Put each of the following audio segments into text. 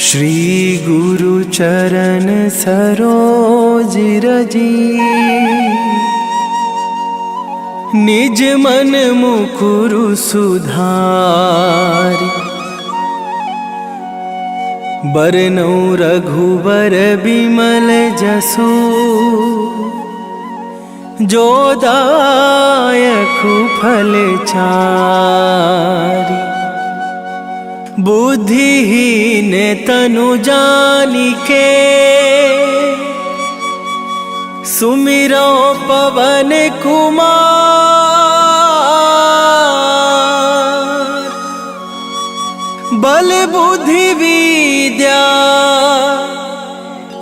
श्री गुरु चरण सरोज रजी, निज मन मुकुरु सुधारि। बरनउँ रघुबर बिमल जसु, जो दायकु फल चारि। बुद्धिहीन तनु जानिके, सुमिरो पवन कुमार। बल बुद्धि विद्या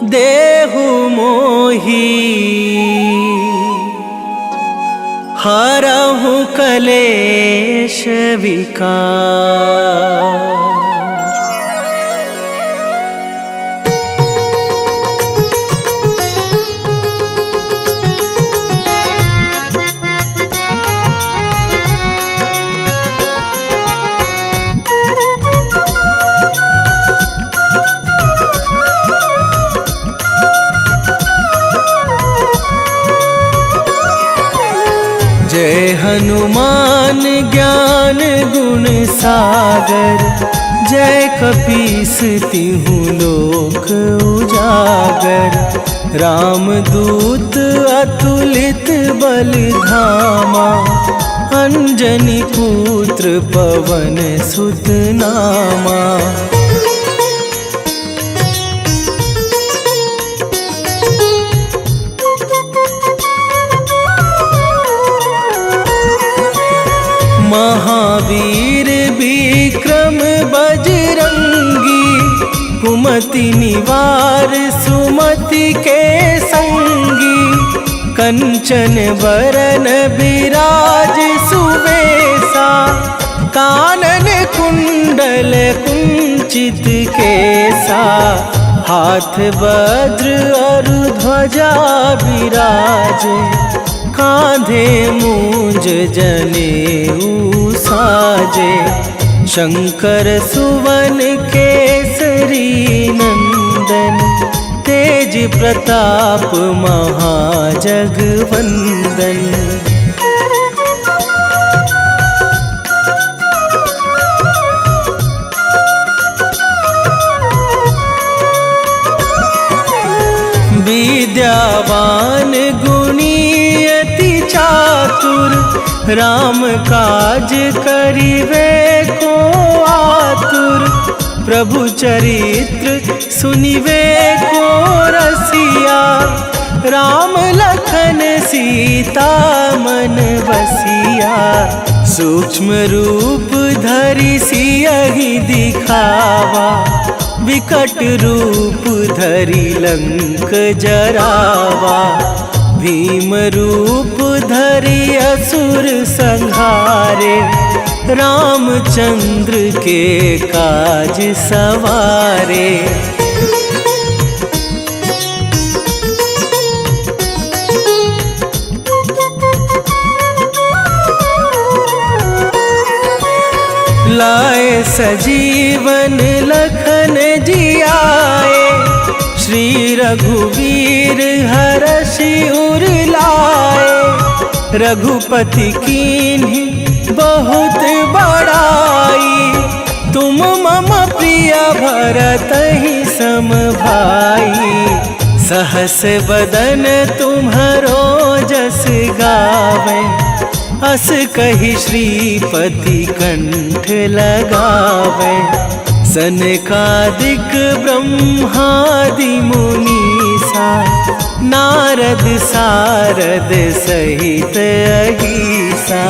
देहु मोहि, हरहु कलेश विकार। जय हनुमान ज्ञान गुण सागर, जय कपीस तिहु लोक उजागर। रामदूत अतुलित बल धामा, अंजनी पुत्र पवन सुत नामा। महावीर विक्रम बजरंगी, कुमति निवार सुमति के संगी। कंचन बरन बिराज सुबेसा, कानन कुंडल कुंचित केसा। हाथ वज्र और ध्वजा विराजे, कांधे मूंज जनेऊ साजे। शंकर सुवन केसरी नंदन, तेज प्रताप महाजगवंदन। विद्यावान गुणी अति चातुर, राम काज करिवे को आतुर। प्रभु चरित्र सुनिवे को रसिया, राम लखन सीता मन बसिया। सूक्ष्म रूप धरि सियहि दिखावा, विकट रूप धरि लंक जरावा। भीम रूप धरि असुर संहारे, रामचंद्र के काज सवारे। लाए सजीवन लखन जियाए, श्री रघुवीर हरषि उर लाए। रघुपति कीन्ही बहुत बड़ाई, तुम मम प्रिय भरतहि सम भाई। सहस बदन तुम्हरो जस गावे, अस कहि श्रीपति कंठ लगावे। सनकादिक ब्रह्मादि मुनीसा, नारद सारद सहित अहिसा।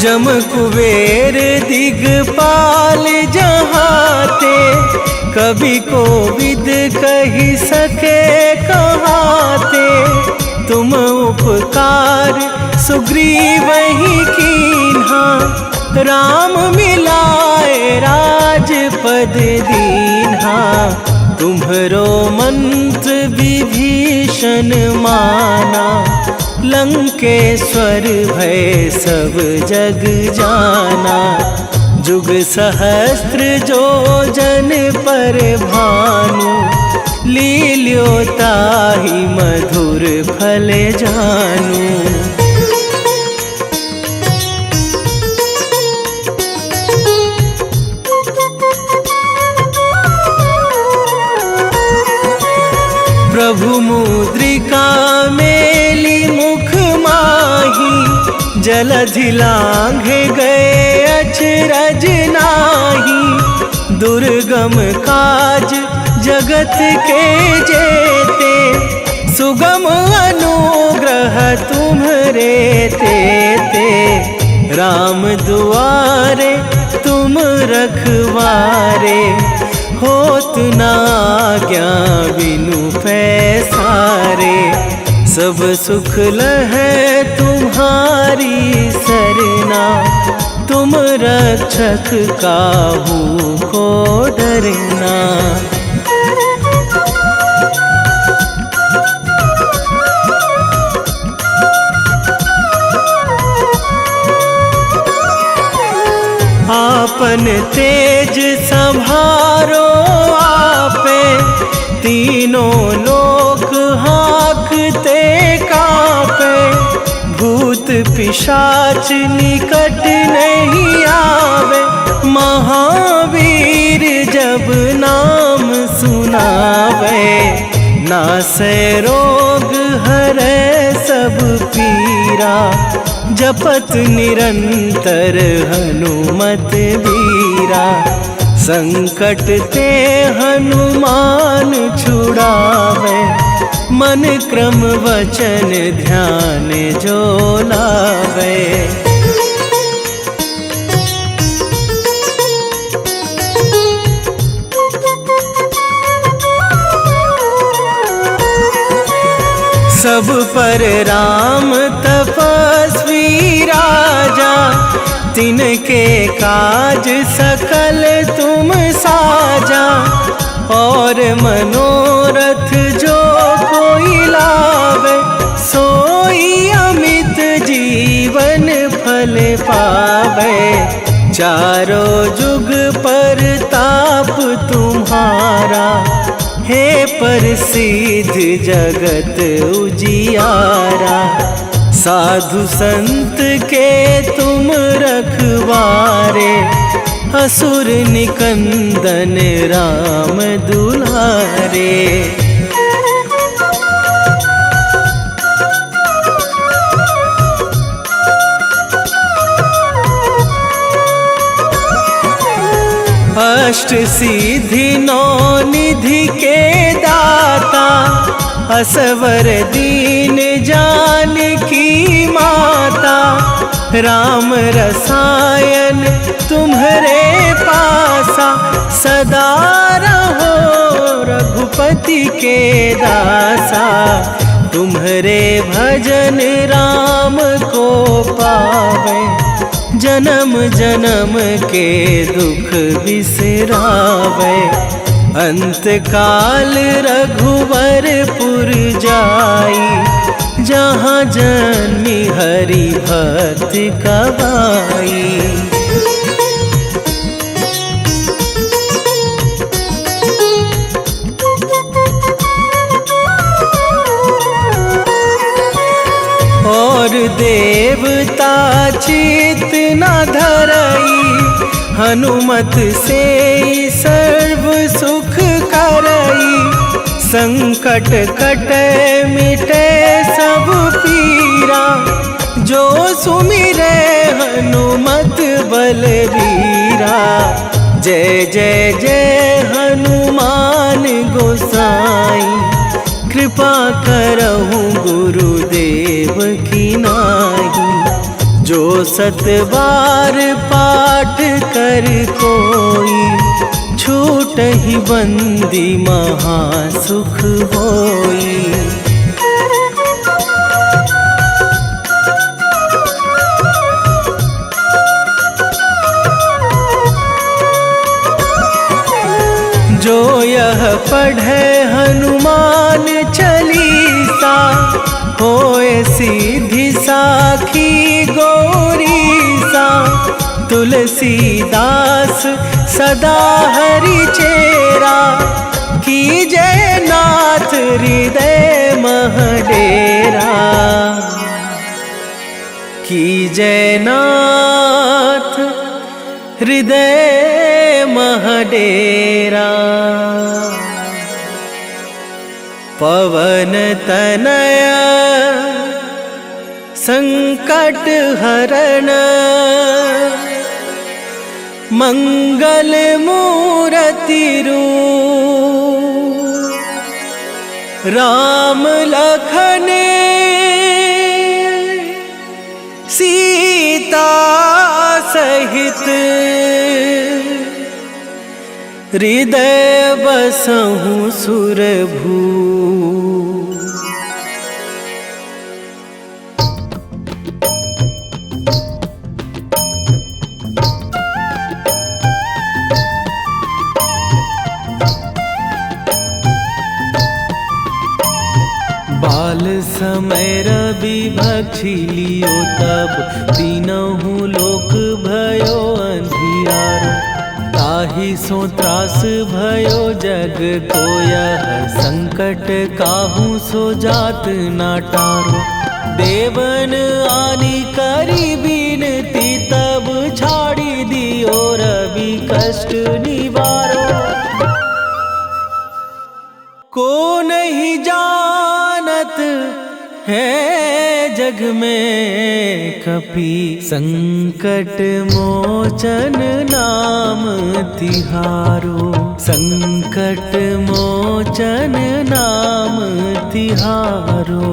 जम कुबेर दिगपाल जहाते, कभी कोविद कहि सके कहाते। तुम उपकार सुग्रीवहि कीन्हा, राम मिलाए राजपद दीन्हा। तुम्हरो मंत्र विभीषण माना, लंकेश्वर भय सब जग जाना। जुग सहस्त्र जो जन पर भानु, लील्यो ताहि मधुर फल जानू। प्रभु मुद्रिका मेली मुख माही, जलधि लांघे गए अचरज नाही। दुर्गम काज जगत के जेते, सुगम अनुग्रह तुम्हरे तेते। राम दुआरे तुम रखवारे, होत न आज्ञा बिनु पैसारे। सब सुख लहै तुम्हारी सरना, तुम रक्षक काहू को डरना। आपन तेज संभारो आपे, तीनों लोक हाँकते कांपे। भूत पिशाच निकट नहीं आवे, महावीर जब नाम सुनावे। नासै रोग हरै सब पीरा, जपत निरंतर हनुमत वीरा। संकट ते हनुमान छुड़ावे, मन क्रम वचन ध्यान जो लावे। सब पर राम तपस्वी राजा, तिनके काज सकल तुम साजा। और मनोरथ जो कोई लावे, सोई अमित जीवन फल पावे। चारों जुग पर ताप तुम्हारा, हे प्रसिद्ध जगत उजियारा। साधु संत के तुम रखवारे, असुर निकंदन राम दुलारे। अष्ट सिद्धि नौ निधि के दाता, असवर दीन जानकी माता। राम रसायन तुम्हरे पासा, सदा रहो रघुपति के दासा। तुम्हरे भजन राम को पावे, जन्म जन्म के दुख बिसरावे। अंत काल रघुवरपुर जाई, जहाँ जन्मी हरि भक्त कहाई। और देवता चित न धरई, हनुमत से सर्व सुख करई। संकट कटे मिटे सब पीरा, जो सुमिरे हनुमत बलबीरा। जय जय जय हनुमान गोसाई, कृपा करहु गुरुदेव की नाई। जो सत बार पाठ कर कोई, छूटहि बंदी महासुख होई। जो यह पढ़ हनुमान चालीसा, होए सीधी साखी गौरीसा। तुलसीदास सदा हरि चेरा, कीजे नाथ हृदय मह डेरा। कीजे नाथ हृदय मह डेरा। पवन तनय संकट हरण, मंगल मूरति रूप। राम लखन सीता सहित, हृदय बसहु सुरभू। बाल समय रवि भक्षी लियो तब, तीनहु लोक भयो अंधियारो। ताहि सो त्रास भयो जग को यह, संकट काहू सो जात ना टारो। देवन आनी करी बिनती, तब छाड़ी दियो रवि कष्ट निवारो। को नहीं जानत है जग में कपि, संकट मोचन नाम तिहारो। संकट मोचन नाम तिहारो।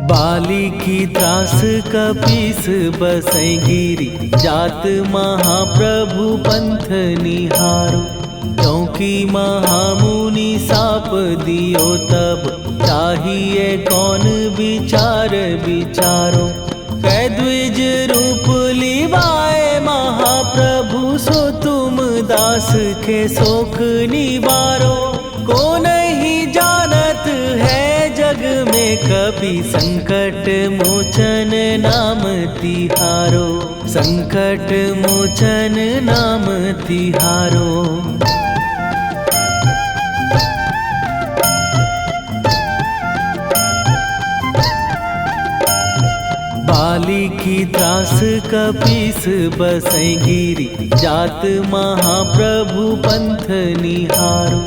बाली की त्रास कपीस बसै गिरी, जात महाप्रभु पंथ निहारो। क्योंकि महामुनि साप दियो तब, चाहिए कौन विचार विचारो। कै द्विज रूप लिवाए महाप्रभु, सो तुम दास के शोक निवारो। को नहीं जानत है जग में कपि, संकट मोचन नाम तिहारो। संकट मोचन नाम तिहारो। बाली की त्रास कपीस बसै गिरी, जात महाप्रभु पंथ निहारो।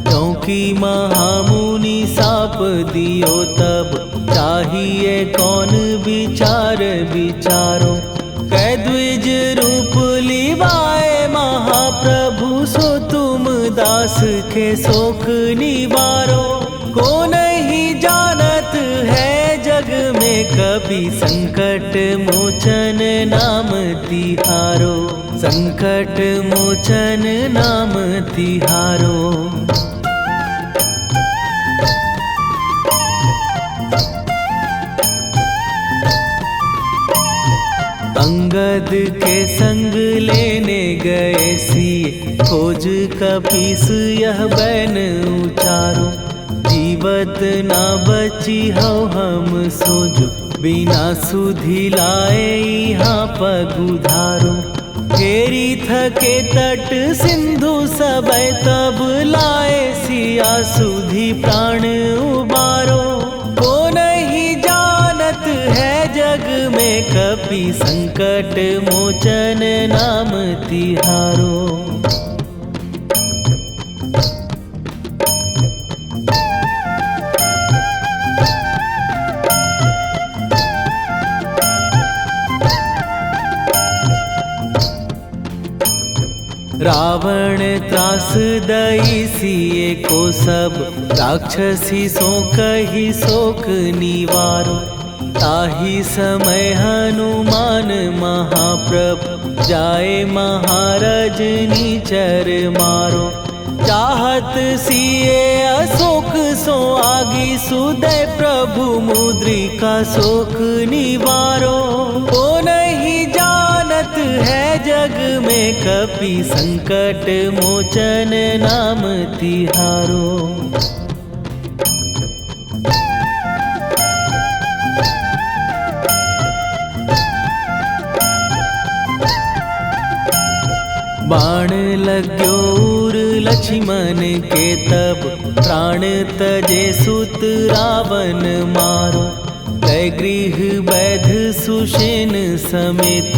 क्योंकि महामुनि साप दियो तब, चाहिए कौन विचार विचारो। कै द्विज रूप लिवाए महाप्रभु, सो तुम दास के शोक निवारो। को नहीं जानत है जग में कपि, संकट मोचन नाम तिहारो। संकट मोचन नाम तिहारो। अंगद के संग लेने गए सिए, खोज कपीस यह बैन उचारो। जीवत ना बची हो हम सोजो, बिना सुधि लाए यहाँ पगुधारो। फेरी थके तट सिंधु सबे, तब लाए सिया सुधि प्राण उबारो। को नहीं जानत है जग में कपि, संकट मोचन नाम तिहारो। रावण त्रास दई सिए को सब, राक्षसी सो कही शोक निवारो। ताहि समय हनुमान महाप्रभु, जाए महाराज निचर मारो। चाहत सिए अशोक सो आगी सुदय प्रभु मुद्रिका शोक निवारो। ओ नहीं जानत है जग में कपि संकट मोचन नाम तिहारो। बाण लग्यो उर लक्ष्मण के तब प्राण तजे सुत रावण मारो। कै गृह वैध सुषेण समेत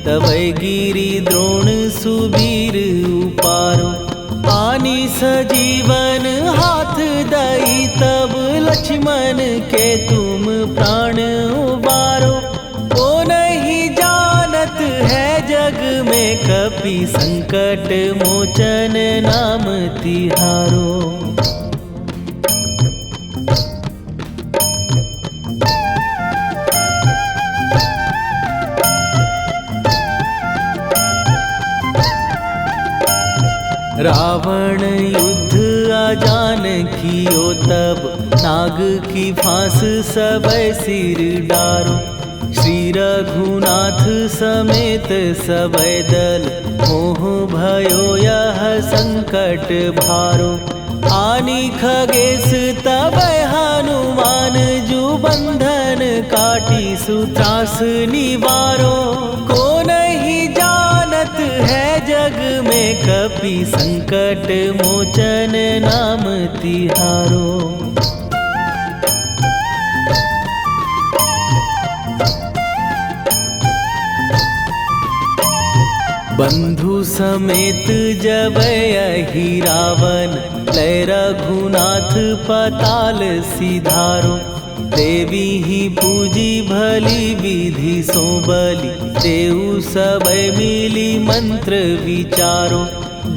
तवै गिरि द्रोण सुबीर उपारो। आनी सजीवन हाथ दई तब लक्ष्मण के तुम प्राण उबारो। ओ नहीं जानत है जग में कपि संकट मोचन नाम तिहारो। रावण युद्ध आजान कियो तब नाग की फांस सबै सिर डारो। श्री रघुनाथ समेत सबै दल मोह भयो यह संकट भारो। आनी खगेश तबै हनुमान जु बंधन काटी सुत्रास निवारो। को नहीं जानत है जग में कपि संकट मोचन नाम तिहारो। बंधु समेत जबै अहि रावण लय रघुनाथ पताल सिधारो। देवी ही पूजी भली विधि सो बलि देऊ सबै मिली मंत्र विचारो।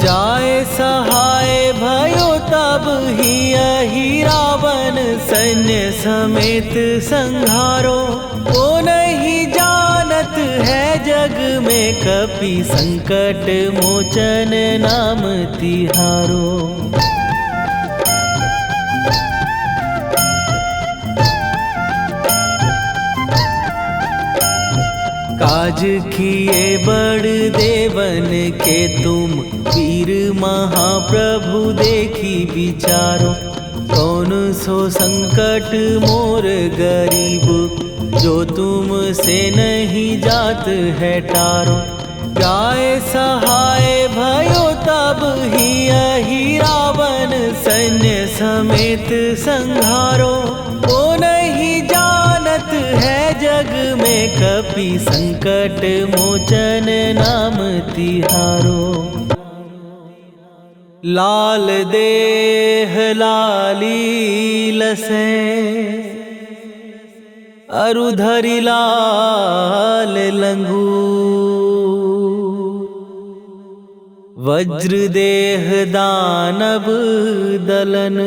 जाय सहाय भयो तब ही अहि रावण सैन्य समेत संहारो। ओ नहीं जानत है जग में कपि संकट मोचन नाम तिहारो। काज किए बड़ देवन के तुम वीर महाप्रभु देखी विचारो। कौन सो संकट मोर गरीब जो तुम से नहीं जात है टारो। जाय सहाय भयो तब ही अहि रावण सैन्य समेत संहारो। ओ नहीं जानत है जग में कपि संकट मोचन नाम तिहारो। लाल देह लाली लसे अरुधरि लाल लंगूर। वज्र देह दानव दलन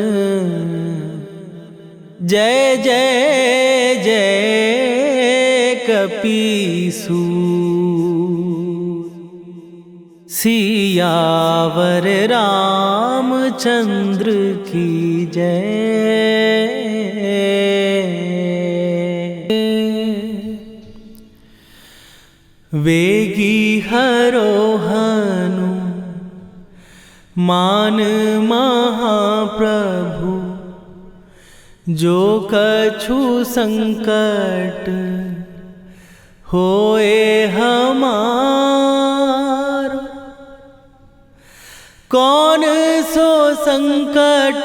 जय जय जय कपीसूर। सियावर रामचंद्र की जय। वेगी हरोहनु मान महाप्रभु जो कछु संकट होए हमार। कौन सो संकट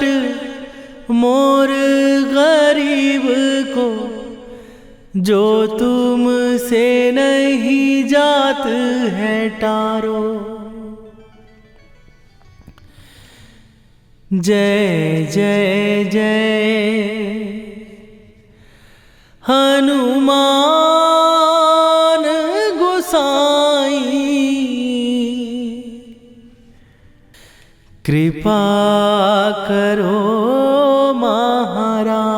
मोर गरीब को जो तुम से नहीं जात है टारो। जय जय जय हनुमान गोसाई। कृपा करो महाराज।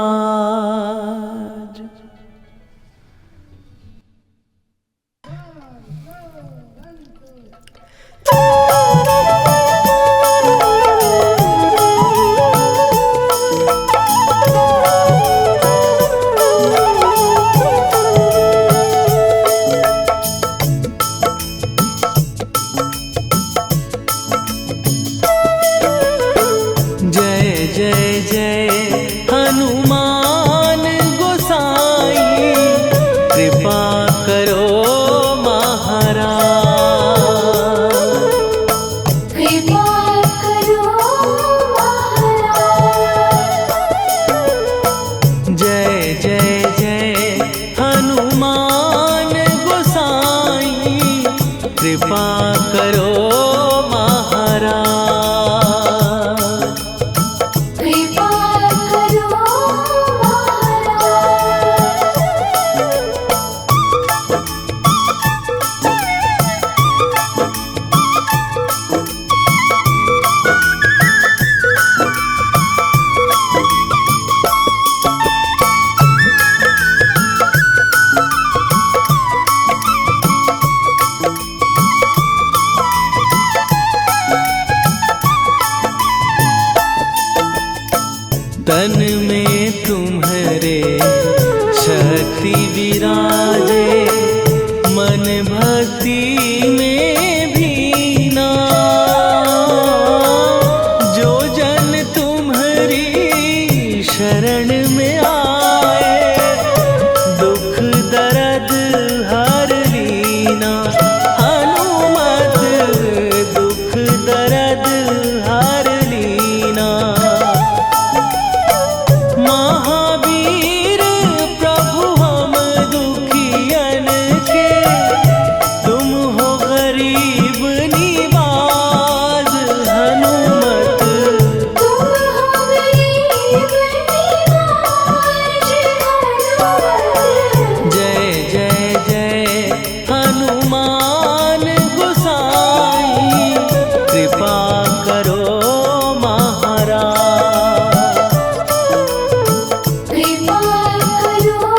कृपा करो महाराज। कृपा करो तन में तुम्हारे शक्ति विराजे, मन भक्ति में भीना। जो जन तुम्हारी शरण में आए, दुख दर्द हर लीना। हनुमत दुख दर्द हर लीना। महावीर प्रभु हम दुखियन के, तुम हो गरीब निवाज। हनुमत तुम हो गरीब निवाज। जय जय जय हनुमान गोसाई, कृपा करो महाराज। कृपा करो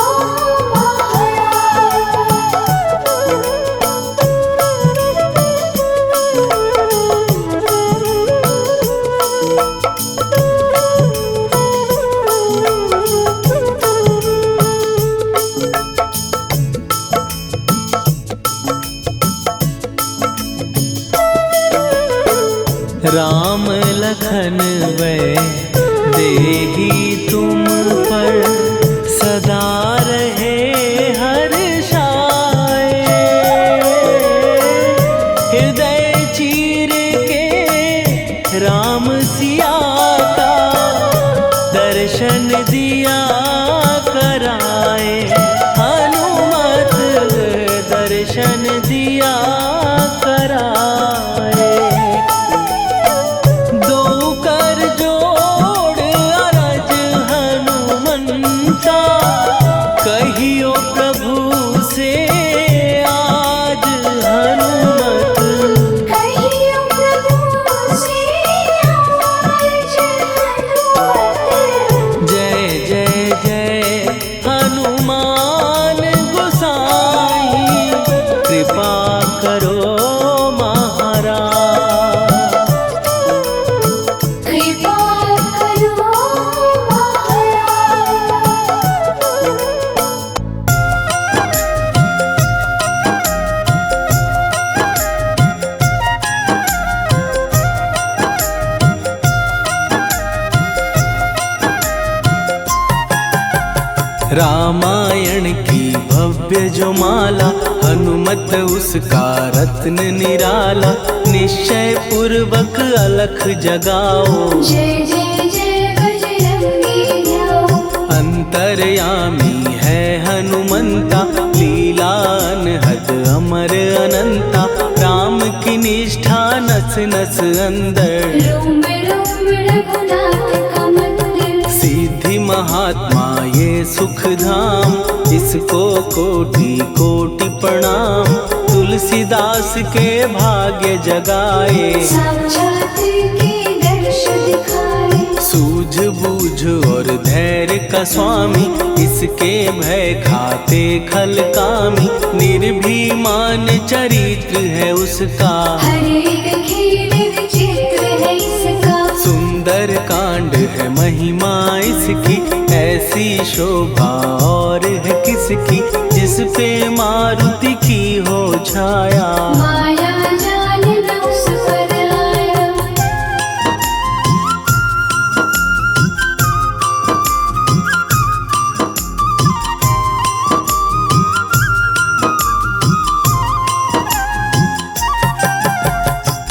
राम लखन वै देही तुम पर, सदा रहे हर्षाए। हृदय चीर के राम सिया का, दर्शन दिया कराए। हनुमत दर्शन दिया कराए। दो कर जोड़ अरज हनुमंता, कहियो प्रभु से आज। हनुमत कहियो प्रभु से आज। हनुमत जय जय जय हनुमान गोसाई, कृपा करो महाराज। कृपा करो रामायण की भव्य जो माला, हनुमत उसका रत्न निराला। निश्चय पूर्वक अलख जगाओ, जय जय जय बजरंगी जाओ। अंतर्यामी है हनुमंता, लीला अनहद अमर अनंता। राम की निष्ठा नस नस अंदर, रोम रोम रघुनाथ का मंदिर। सिद्धि महात्मा ये सुख धाम, इसको कोटि कोटि प्रणाम। तुलसीदास के भाग्य जगाए, साक्षात के दर्श दिखाए। सूझ बूझ और धैर्य का स्वामी, इसके भय खाते खल कामी। निर्भीमान चरित्र है उसका, हर एक खेल विचित्र है इसका। सुंदर कांड है महिमा इसकी, ऐसी शोभा और है किसकी। जिस पे मारुति की हो छाया, माया जाल न उस पर आया।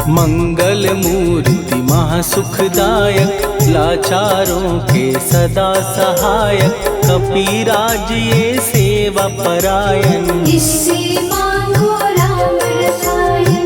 मंगल मूर्ति महासुखदायक, लाचारों के सदा सहायक। कपीराज ये सेवा परायण, इससे मांगो राम रसायन।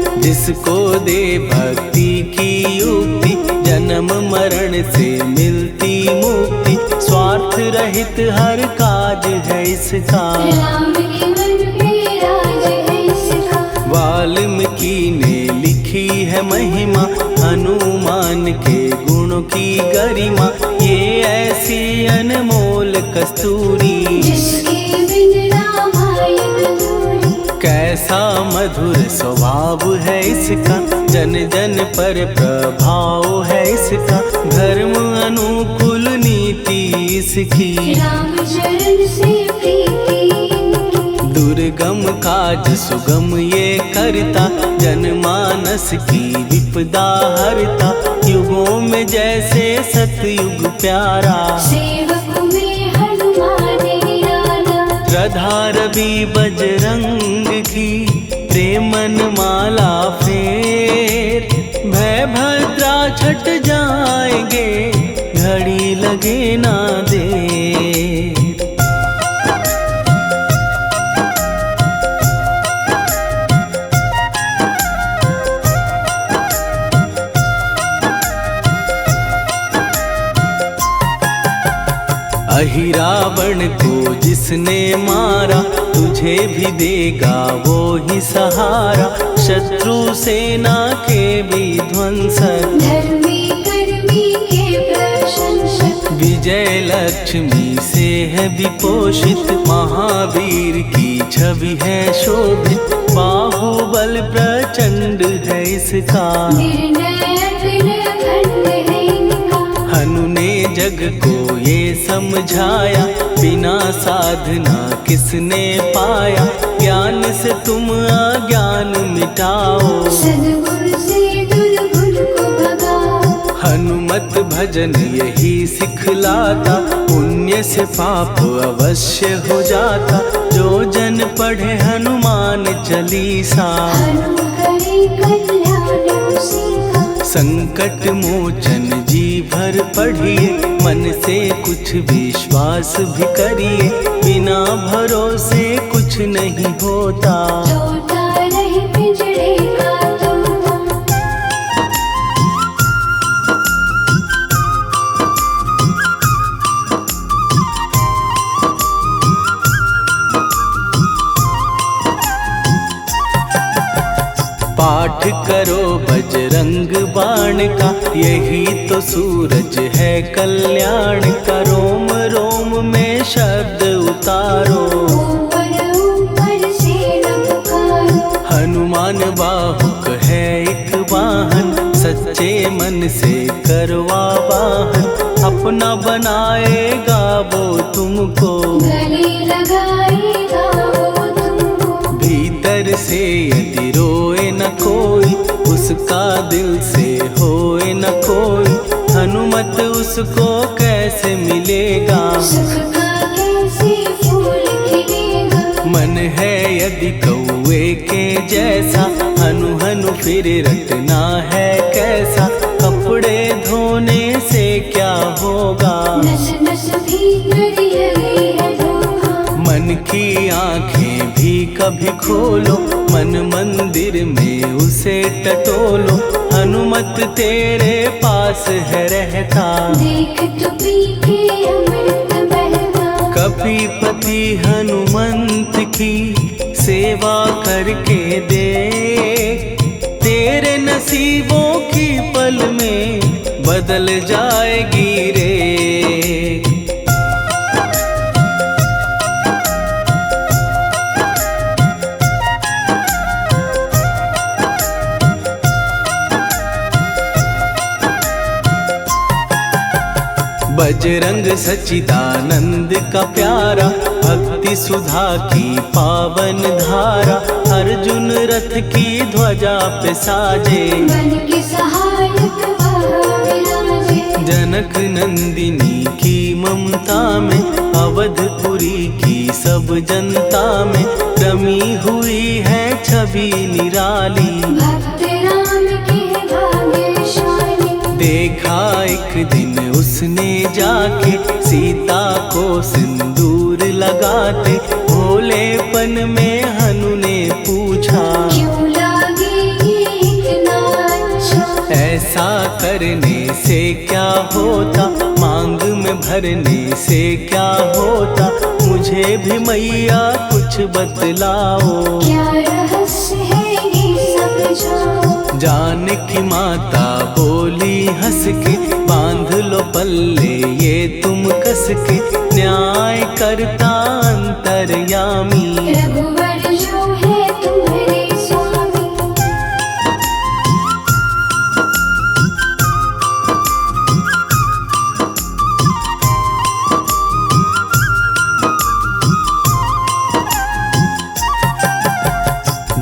जिसको दे भक्ति की युक्ति, जन्म मरण से मिलती मुक्ति। स्वार्थ रहित हर काज है इसका, राम के मन पे राज है इसका। वाल्मीकि ने लिखी है महिमा, हनुमान के गुणों की गरिमा। ये ऐसी अनमोल कस्तूरी, जिसके बिन रामायण अधूरी। कैसा मधुर स्वभाव है इसका, जन जन पर प्रभाव है इसका। धर्म अनुकूल नीति इसकी, राम चरण से प्रीति इनकी। दुर्गम काज सुगम ये करता, जनमानस की विपदा हरता। युगों में जैसे सतयुग प्यारा, सेवक में हनुमान निराला। श्रद्धा रवि बजरंग की, प्रेमन माला फेर। भय भद्रा छट जाएंगे, घड़ी लगे ना देर। अहि रावण को जिसने मारा, तुझे भी देगा वो ही सहारा। शत्रु सेना के विध्वंसक, धर्मी कर्मी के प्रशंसक। विजय लक्ष्मी से है विपोषित, महावीर की छवि है शोभित। बाहुबल प्रचंड है इसका, निर्णय अखंड है इनका। हनु ने जग को ये समझाया, बिना साधना किसने पाया। ज्ञान से तुम अज्ञान मिटाओ, सद्गुण से दुर्गुण को भगाओ। हनुमत भजन यही सिखलाता, पुण्य से पाप अवश्य हो जाता। जो जन पढ़े हनुमान चालीसा, हनु करे कल्याण उसी का। संकट मोचन जी भर पढ़िए, मन से कुछ विश्वास भी करिए। बिना भरोसे कुछ नहीं होता, तोता रहे पिंजड़े का तोता। पाठ करो बजरंग बाण का, यही तो सूरज है कल्याण का। रोम रोम में शब्द उतारो, ऊपर ऊपर से न पुकारो। हनुमान बाहुक है एक वाहन, सच्चे मन से करवा वाहन। अपना बनाएगा वो तुमको, गले लगाएगा वो तुमको। भीतर से यदि रोए न कोई, उसका दिल से होए न कोई। हनुमत उसको कैसे मिलेगा, सुख का कैसे फूल खिलेगा। मन है यदि कौवे के जैसा, हनु हनु फिर रटना है कैसा। कपड़े धोने से क्या होगा, नस नस भीतर यही है धोखा। मन की आंखें भी कभी खोलो, मन मंदिर में उसे टटोलो। हनुमत तेरे पास है रहता, देख तो पी के अमृत बहता। कपीपति हनुमंत की सेवा करके देख। तेरे नसीबों की पल में बदल जाएगी रे। बजरंग सच्चिदानंद का प्यारा, भक्ति सुधा की पावन धारा। अर्जुन रथ की ध्वजा पे साजे, बन के सहायक वह विराजे। जनक नंदिनी की ममता में, अवधपुरी की सब जनता में। रमी हुई है छवि निराली, भक्त राम के भाग्यशाली। देखा एक दिन उसने जाके, सीता को सिंदूर लगाते। भोलेपन में हनु ने पूछा, क्यों लागे ये ऐसा करने से क्या होता, मांग में भरने से क्या होता, मुझे भी मैया कुछ बतलाओ। क्या रहस्य है ये समझाओ। जानकी माता बोली हंस के, बांध लो पल्ले ये तुम कस के, न्याय करता अंतर्यामी। रघुवर जो है तुम्हारे स्वामी।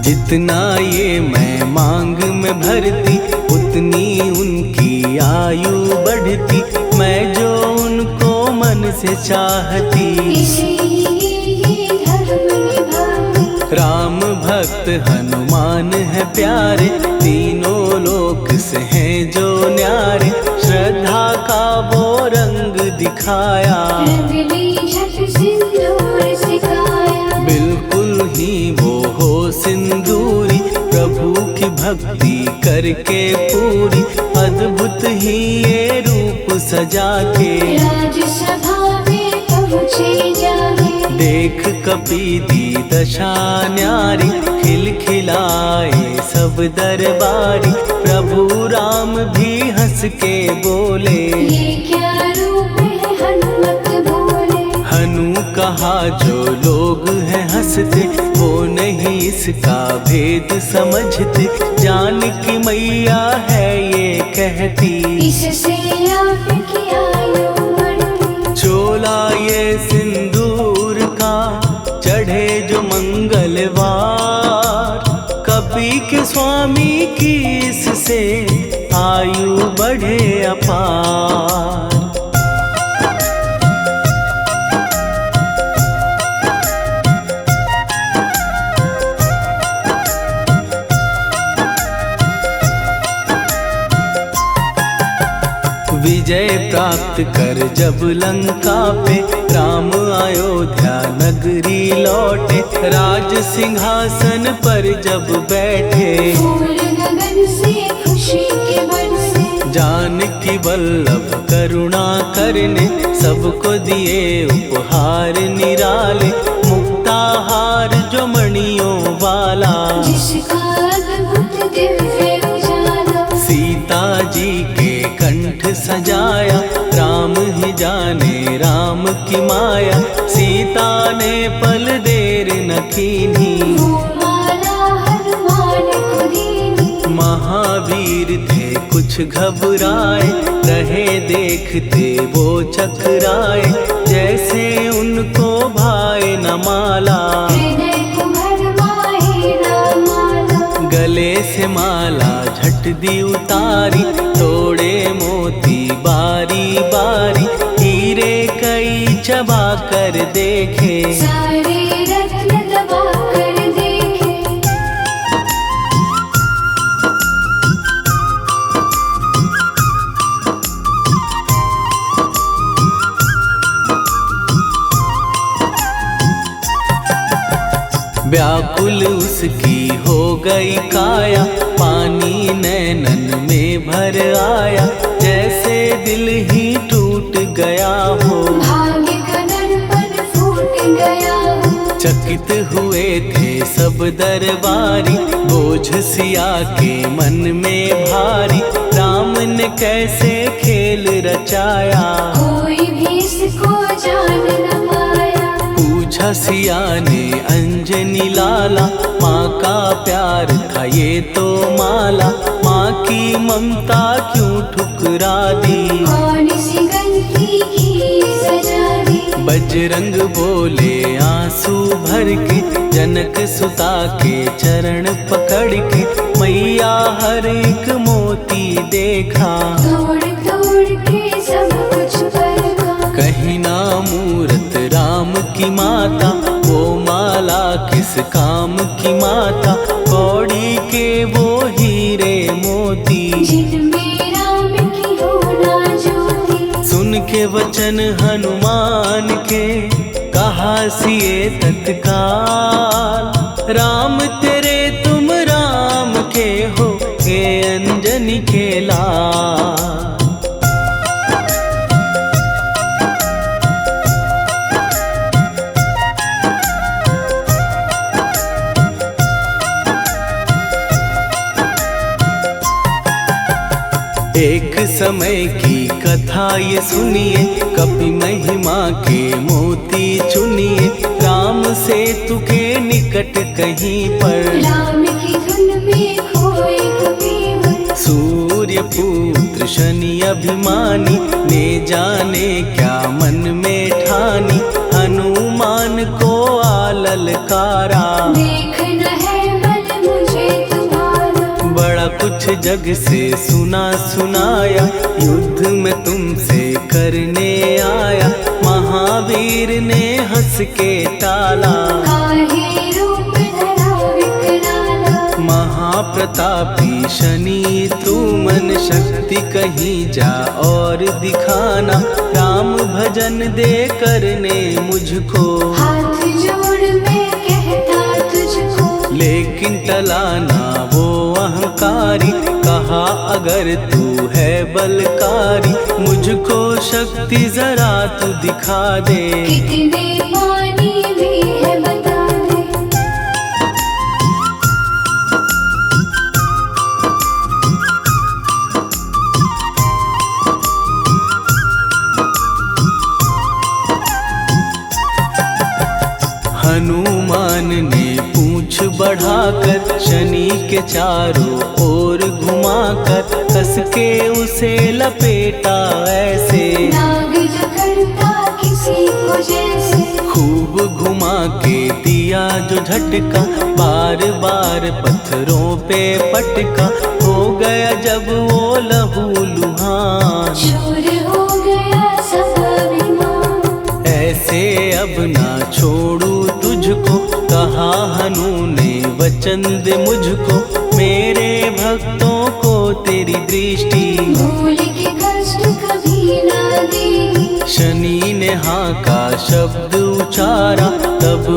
जितना ये मैं मांग में भरती, उतनी उनकी आयु बढ़ती, मैं जो उनको मन से चाहती। इसीलिए धर्म निभाती। राम भक्त हनुमान है प्यारे, तीनों लोक से हैं जो न्यारे, श्रद्धा का वो रंग दिखाया। रंग ली झट सिंदूर सिखाया। बिल्कुल ही वो हो सिंदूरी, प्रभु की भक्ति करके पूरी, अद्भुत ही ये रूप सजा के। राजसभा में पहुँचे जाके। देख कपीदी दशा न्यारी, खिलखिलाए सब दरबारी, प्रभु राम भी हंस के बोले। ये क्या रूप है हनुमत बोले। हनु कहा जो लोग हैं हंसते, वो नहीं इसका भेद समझते, जानकी मैया है ये कहती। इससे आपकी आयु बढ़ती। चोला ये सिंदूर का चढ़े जो मंगलवार, कपी के स्वामी की इससे आयु बढ़े अपार। विजय प्राप्त कर जब लंका पे, राम अयोध्या नगरी लौटे, राज सिंहासन पर जब बैठे। फूल गगन से खुशी के बरसे। जानकी वल्लभ करुणा करने, सबको दिए उपहार निराले, मुक्ताहार जो मणियों वाला। जिसका अद्भुत दिव्य उजाला। सीता जी के कंठ सजाया, राम ही जाने राम की माया, सीता ने पल देर न कीन्ही। वो माला हनुमान को दीनी। महावीर थे कुछ घबराए, रहे देखते वो चकराए, जैसे उनको भाए न माला। हृदय को भरमाए राम माला। गले से माला झट दी उतारी, तोड़े मोती बारी बारी, हीरे कई चबा कर देखे। सारे रत्न दबा कर देखे। व्याकुल उसकी हो गई काया, पानी नैनन में भर आया, जैसे दिल ही टूट गया हो। भाग्य का दर्पण फूट गया हो। चकित हुए थे सब दरबारी, बोझ सिया के मन में भारी, राम ने कैसे खेल रचाया। कोई भी इसको जान न पाया। पूछा सिया ने अंजनी लाला, माँ का प्यार था ये तो माला, माँ की ममता क्यों ठुकरा दी। कौन सी गलती की सजा दी। बजरंग बोले आंसू भर के, जनक सुता के चरण पकड़ के, मैया हर एक मोती देखा। तोड़ तोड़ के सब कुछ परखा। कहीं ना मूरत राम की माता, वो माला किस काम की माता, कौड़ी के वो हीरे मोती। जिनमें राम की होना ज्योति। सुन के वचन हनुमान के, कहा सिए तत्काल, राम तेरे तुम राम के हो, हे अंजनी के लाल। एक समय की कथा ये सुनिए, कपि महिमा के मोती चुनिए। राम सेतु के निकट कहीं पर राम की धुन में खोए कबीर। सूर्य पुत्र शनि अभिमानी, ने जाने क्या मन में ठानी। हनुमान को आललकारा, देखना है बल मुझे तुम्हारा। बड़ा कुछ जग से सुना सुनाया, युद्ध में तुमसे करने आया। महावीर ने हंस के टाला, काहे रूप धरा विकराला। महाप्रतापी शनि तू मन शक्ति कहीं जा और दिखाना। राम भजन दे करने मुझको, हाथ जोड़ मैं कहता तुझको। लेकिन टला ना वो अहंकारी। कहा अगर तू है बलकारी, मुझको शक्ति जरा तू दिखा दे। कितने पानी भी है बता दे। हनुमान ने पूंछ बढ़ाकर, शनि के चारों ओर घुमाकर। कस के उसे लपेटा ऐसे, नाग जो करता किसी को जैसे। खूब घुमा के दिया जो झटका, बार बार पत्थरों पे पटका। हो गया जब वो लहू लुहान, चूर हो गया सब अभिमान। ऐसे अब ना छोड़ू तुझको। कहा हनु ने वचन दे मुझको, मेरे भक्तों को तेरी दृष्टि। भूल के कष्ट कभी ना देगी। शनि ने हाँ का शब्द उचारा, तब